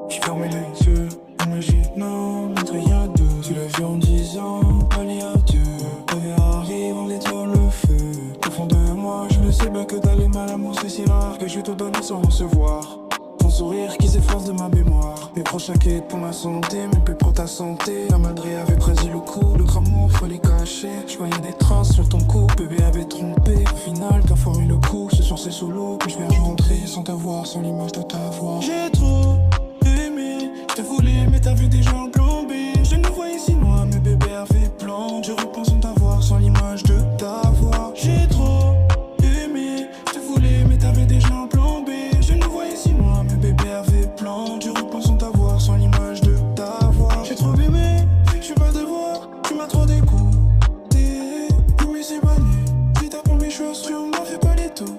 J'ai fermé les yeux, imaginant notre rien deux. Tu l'as vu en 10 ans, allez adieu. Bébé arrive, on éteint le feu. Au fond de moi, je le sais bien que t'as les mal amour, c'est si rare que je vais te donner sans recevoir. Ton sourire qui s'efface de ma mémoire. Mes proches s'inquiètent pour ma santé, mais plus pour ta santé. La madre avait prédit le coup, notre amour fallait cacher. Je voyais des traces sur ton cou, bébé avait trompé. Au final, t'as foiré le coup, ce soir c'est solo. Puis je vais rentrer sans t'avoir, sans l'image de ta voix. J'ai trop aimé, je te voulais, mais t'avais déjà un plan B. Je ne voyais si loin, mais bébé avait plan. Je repense sans t'avoir, sans l'image de ta voix. J'ai trop aimé, je te voulais, mais t'avais déjà un plan B. Je ne voyais si loin, mais bébé avait plan. Je repense sans t'avoir, sans l'image de ta voix. J'ai trop aimé, je suis pas de voir, tu m'as trop dégoûté. Mais c'est banni, si t'as pour mes chaussures, m'en fais pas les tout.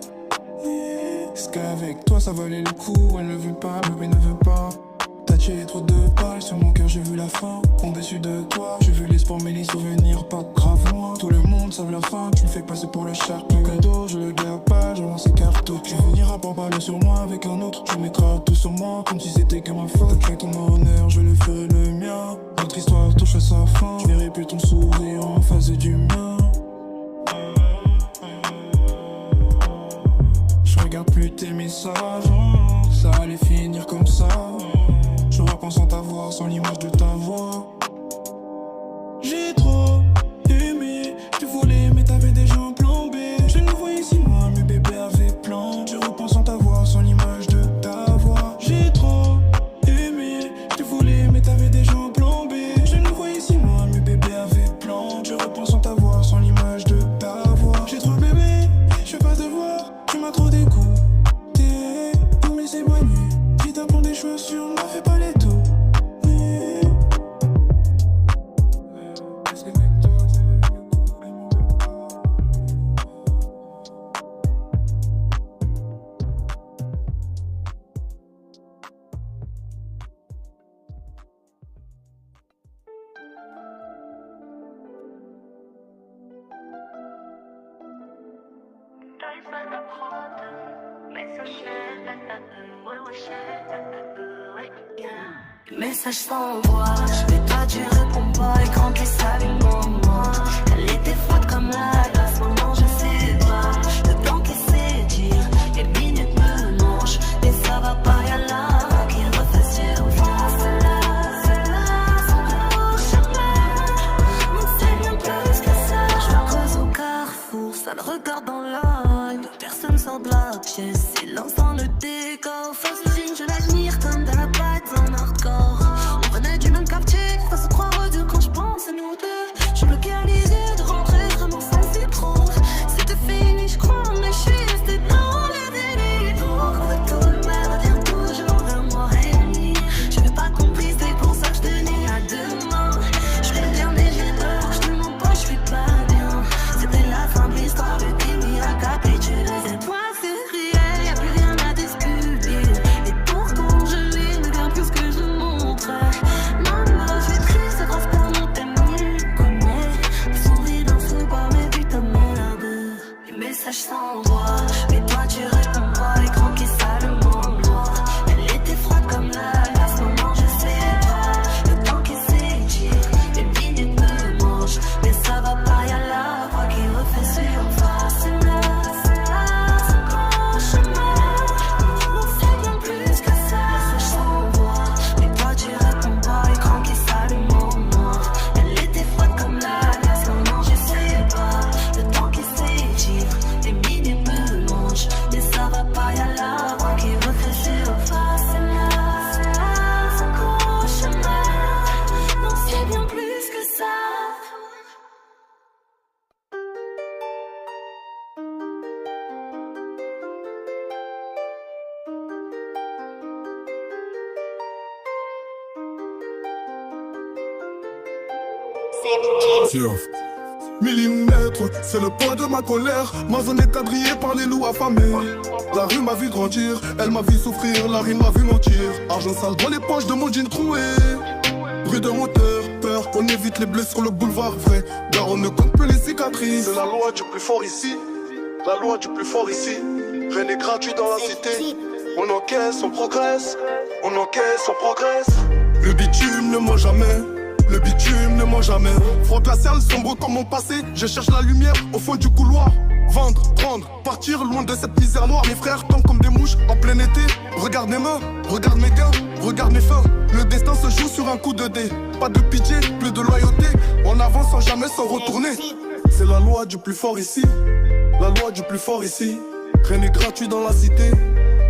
Est-ce qu'avec toi ça valait le coup? Elle ne veut pas, bébé ne veut pas. T'as tiré trop de balles sur mon cœur, j'ai vu la fin. Au-dessus de toi, j'ai vu l'espoir mais les souvenirs pas grave loin. Tout le monde savent la fin, tu me fais passer pour le shark. Le cadeau, je le garde pas, je lance ces cartes. Tu veniras pour parler sur moi avec un autre. Tu mettras tout sur moi comme si c'était que ma faute. Avec ton honneur, je le ferai le mien. Notre histoire touche à sa fin. Je verrai plus ton sourire en face du mien. Je regarde plus tes messages, ça allait finir comme ça. Je repense sans t'avoir, sans l'image de ta voix. J'ai trop aimé, je te voulais, mais t'avais déjà un plan B. Je ne voyais si loin, mais bébé avait plan. Je repense sans t'avoir, sans l'image de ta voix. J'ai trop aimé, je te voulais, mais t'avais déjà un plan B. Je ne voyais si loin, mais bébé avait plan. Je repense sans t'avoir, sans l'image de ta voix. J'ai trop bébé, je veux pas te voir, tu m'as trop dégoûté. Mais c'est boigné, si t'as pour des chaussures, m'en fais pas les tout. Message sans voix, mais toi tu réponds pas. Écran qui s'allume en moi. Elle était froide comme la glace, maintenant je sais pas. Le temps qui s'étire, les minutes me mangent. Et ça va pas, y'a l'âme qui refait surface. C'est là, son chemin. On sait bien plus que ça. Je me creuse au carrefour, ça le regarde dans l'œil. Personne sort de la pièce, silence dans le décor. Face signe, je l'admire comme de la patte en hardcore. On venait du même quartier, face aux 3 rues quand je pense à nous deux. Je suis bloqué à l'idée de rentrer, vraiment ça c'est trop. C'était fini, je crois, mais je suis resté dans le délit. Pourquoi tout le monde revient toujours vers moi et demi? Je n'avais pas compris, c'est pour ça que je tenais à deux mains. Je vais bien, mais j'ai peur, je te mens pas, je suis pas bien. C'était la fin de l'histoire, le début a capitulé. C'est toi, c'est réel, y'a plus rien à discuter. Et pourtant je l'ai, regarde plus ce que je montrais. Maman, je suis triste, c'est grâce pour mon thème, il connaît. Souris dans ce bar, mais putain merde. Les messages s'envoient, mais toi tu réponds pas. Écran qui s'allume en moi. Elle était froide comme la glace, maman je sais pas. Le temps qui s'étire, les minutes me mangent. Mais ça va pas, y'a la voix qui refait surface. C'est là, son grand chemin. On sait bien plus que ça. Message s'envoie, mais toi tu réponds pas. Écran qui s'allume en moi. Elle était froide comme la glace, maman je sais pas. Le temps qui s'étire, les minutes me mangent. Mais ça va pas, y'a la voix qui refait surface. C'est là, son grand chemin. On sait bien plus que ça. Tiens. Millimètres, c'est le poids de ma colère. Ma zone est quadrillée par les loups affamés. La rue m'a vu grandir, elle m'a vu souffrir, la rime m'a vu mentir. Argent sale dans les poches de mon jean troué. Bruit de moteur, peur, on évite les bleus sur le boulevard vrai. Car on ne compte plus les cicatrices. C'est la loi du plus fort ici. La loi du plus fort ici. Rien n'est gratuit dans la cité. On encaisse, on progresse. On encaisse, on progresse. Le bitume ne ment jamais. Le bitume ne ment jamais. Froid glacial sombre comme mon passé. Je cherche la lumière au fond du couloir. Vendre, prendre, partir loin de cette misère noire. Mes frères tombent comme des mouches en plein été. Regarde mes mains, regarde mes gains, regarde mes fins. Le destin se joue sur un coup de dé. Pas de pitié, plus de loyauté. On avance sans jamais s'en retourner. C'est la loi du plus fort ici. La loi du plus fort ici. Rien n'est gratuit dans la cité.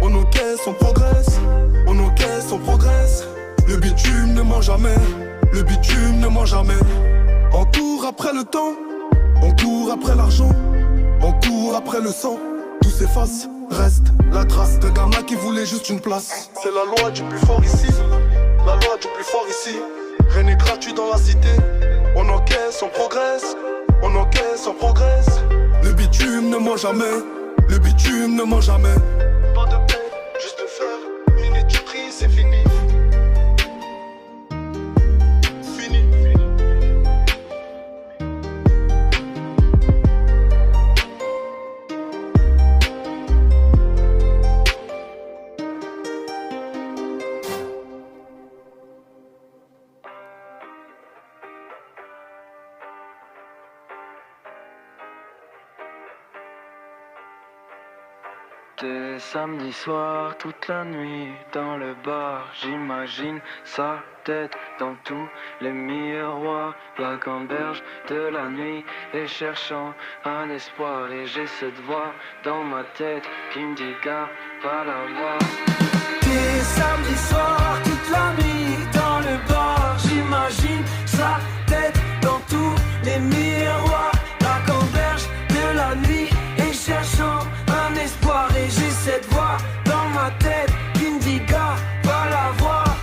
On encaisse, on progresse. On encaisse, on progresse. Le bitume ne ment jamais. Le bitume ne ment jamais. On court après le temps. On court après l'argent. On court après le sang. Tout s'efface. Reste la trace d'un gamin qui voulait juste une place. C'est la loi du plus fort ici. La loi du plus fort ici. Rien n'est gratuit dans la cité. On encaisse, on progresse. On encaisse, on progresse. Le bitume ne ment jamais. Le bitume ne ment jamais. Pas de paix, juste faire. Minute du prix, c'est fini. Fini. C'était samedi soir, toute la nuit dans le bar. J'imagine sa tête dans tous les miroirs. La gamberge de la nuit et cherchant un espoir. Et j'ai cette voix dans ma tête qui me dit gars, pas la voir. C'était samedi soir, toute la nuit dans le bar. J'imagine sa tête dans tous les miroirs. La gamberge de la nuit et cherchant un espoir. Et j'ai cette voix dans ma tête qui me dit gars, pas la voir.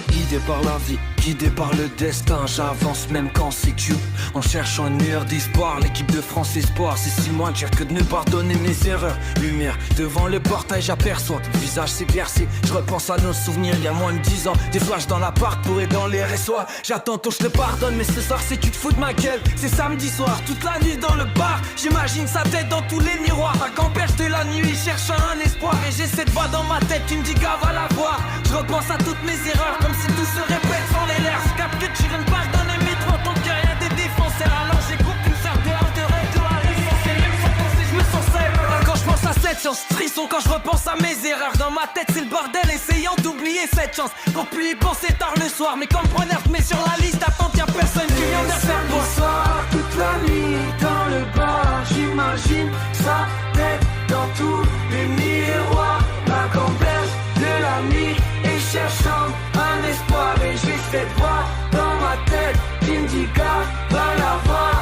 Guidé par la vie, guidé par le destin. J'avance même quand c'est dur, en cherchant une meilleure d'espoir. L'équipe de France espoir, c'est si moins dur que de ne pardonner mes erreurs. Lumière devant le portail, j'aperçois que le visage s'éclaircit. Je repense à nos souvenirs il y a moins de 10 ans. Des flashs dans l'appart pourrés dans les résois. J'attends ton je te pardonne, mais ce soir c'est tu te fous de ma gueule. C'est samedi soir, toute la nuit dans le bar. J'imagine sa tête dans tous les miroirs. À camperge de la nuit, cherchant un espoir. Et j'ai cette voix dans ma tête qui me dit gars, va la voir. Je repense à toutes mes erreurs, comme si tout se répète sans les lèvres. Je capte que tu une page dans le métro, tant que rien des défenseurs. Alors j'écoute une sorte de hors de rêve de la l'essentiel. Même sans penser, je me sens seul. Quand je pense à cette chance, frisson quand je repense à mes erreurs. Dans ma tête c'est le bordel, essayant d'oublier cette chance. Pour plus y penser tard le soir. Mais comme preneur, je mets sur la liste, attends y'a personne qui vient de faire pour soir. Toute la nuit dans le bar, j'imagine sa tête dans tous les miroirs. La gamberge de la nuit et cherchant un espoir. Et j'ai cette voix dans ma tête qui me dit gars, va la voir.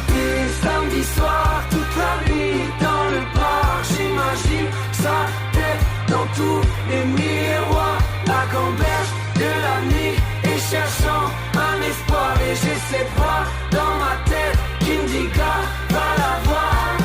Et samedi soir, toute la nuit dans le bar, j'imagine sa tête dans tous les miroirs. La gamberge de la nuit et cherchant un espoir. Et j'ai cette voix dans ma tête qui me dit gars, va la voir.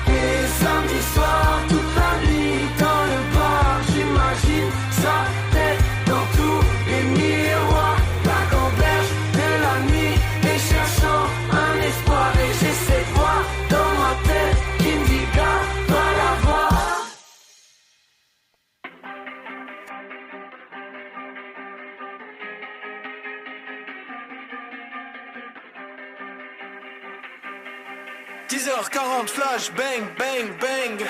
Et samedi soir, toute la nuit dans le bar, j'imagine sa tête dans tous les miroirs. La gamberge de la nuit et cherchant un espoir. Et j'ai cette voix dans ma tête qui me dit gars, va la voir. h 40 flash, bang, bang, bang.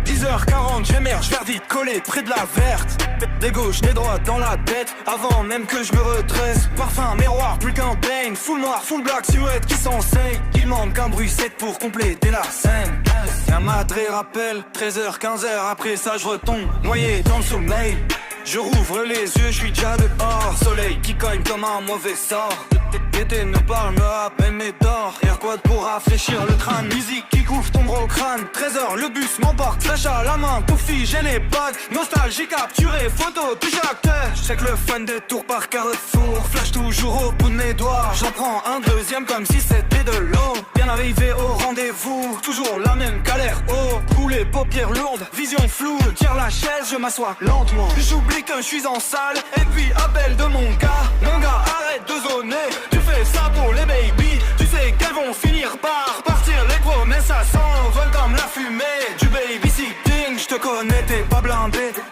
10h40, j'émerge, verdite, collé près de la verte. Des gauches, des droites dans la tête, avant même que je me redresse. Parfum, miroir, plus qu'un bang. Full noir, full black, silhouette qui s'enseigne. Il manque un bruit sec pour compléter la scène. Un madré rappel, 13h, 15h, après ça je retombe, noyé dans le sommeil. Je rouvre les yeux, je suis déjà dehors. Soleil qui cogne comme un mauvais sort. L'été ne parle me à peine mais dort. Air quad pour rafraîchir le crâne. Musique qui couvre ton gros crâne. 13h, le bus m'embarque, flèche à la main. Touffi, j'ai les bagues. Nostalgie capturée, photo, puis acteur. Check le fun des tours par carrefour. Flash toujours au bout de mes doigts. J'en prends un deuxième comme si c'était de l'eau. Bien arrivé au rendez-vous, toujours la même galère. Oh, ou les paupières lourdes, vision floue. Je tire la chaise, je m'assois lentement. J'oublie que je suis en salle. Et puis appel de mon gars, arrête de zoner.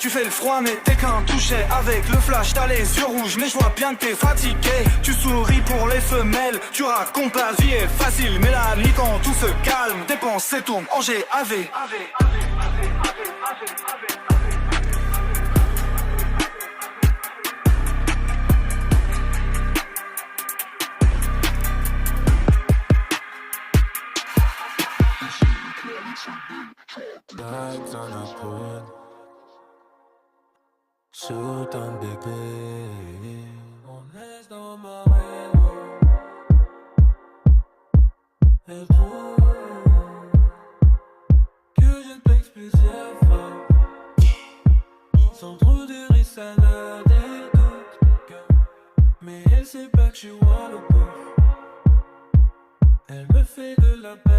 Tu fais le froid mais t'es qu'un touché. Avec le flash t'as les yeux rouges, mais je vois bien que t'es fatigué. Tu souris pour les femelles, tu racontes la vie est facile. Mais la nuit quand tout se calme, tes pensées tournent en GAV. Bags on a hood, shoot un bébé. On laisse dans ma maison. Et tout que je texte plusieurs fois, sans trop de risques, ça n'a des doutes. Mais elle sait pas que je suis Wallopop. Elle me fait de la peine.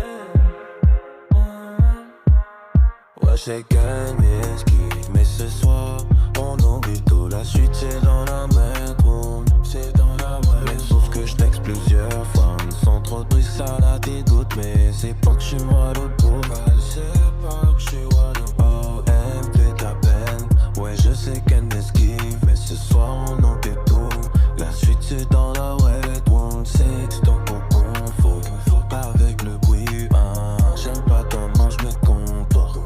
Ouais, j'ai gagné, esquive, mais ce soir, on oublie tout. La suite, c'est dans la bedroom. C'est dans la bedroom. Mais sauf que je texte plusieurs fois. Sans trop de risques, ça a des doutes. Mais c'est pas que je suis Wallopop. Elle sait pas que je suis Wallopop. Oh, elle me fait de la peine. Ouais, je sais qu'elle m'esquive. Mais ce soir, on oublie tout. La suite, c'est dans la bedroom. C'est ton cocon, faut pas avec le bruit. J'aime pas comment je me comporte.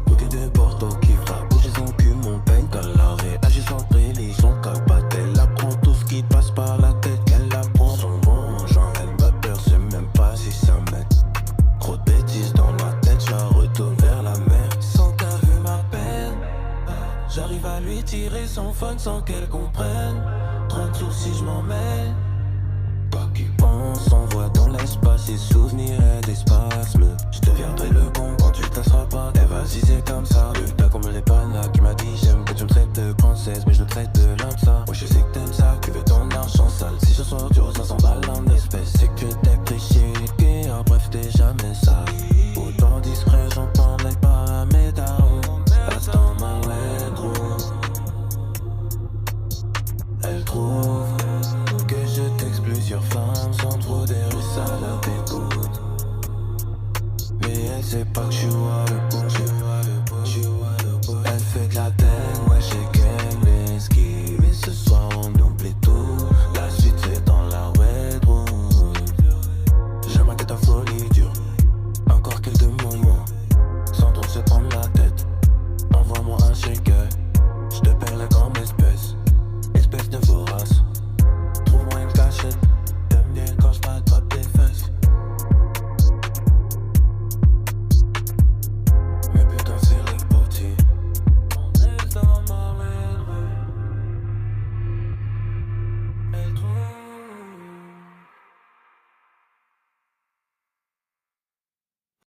Côté de Porto qui fera bouger son cul, mon peigne dans la réagit sans prélis. Son capote, elle apprend tout ce qui passe par la tête. Elle apprend son bon genre, elle m'aperçoit même pas si ça m'aide. Trop de bêtises dans ma tête, je retourne vers la mer. Sans qu'elle veut ma peine, j'arrive à lui tirer son fun sans qu'elle comprenne. 30 soucis, je m'en mêle. Quoi qu'il pense, envoie dans l'espace ses souvenirs et des spasmes. Je deviendrai le bon quand tu tasseras pas. Et vas-y, c'est comme ça.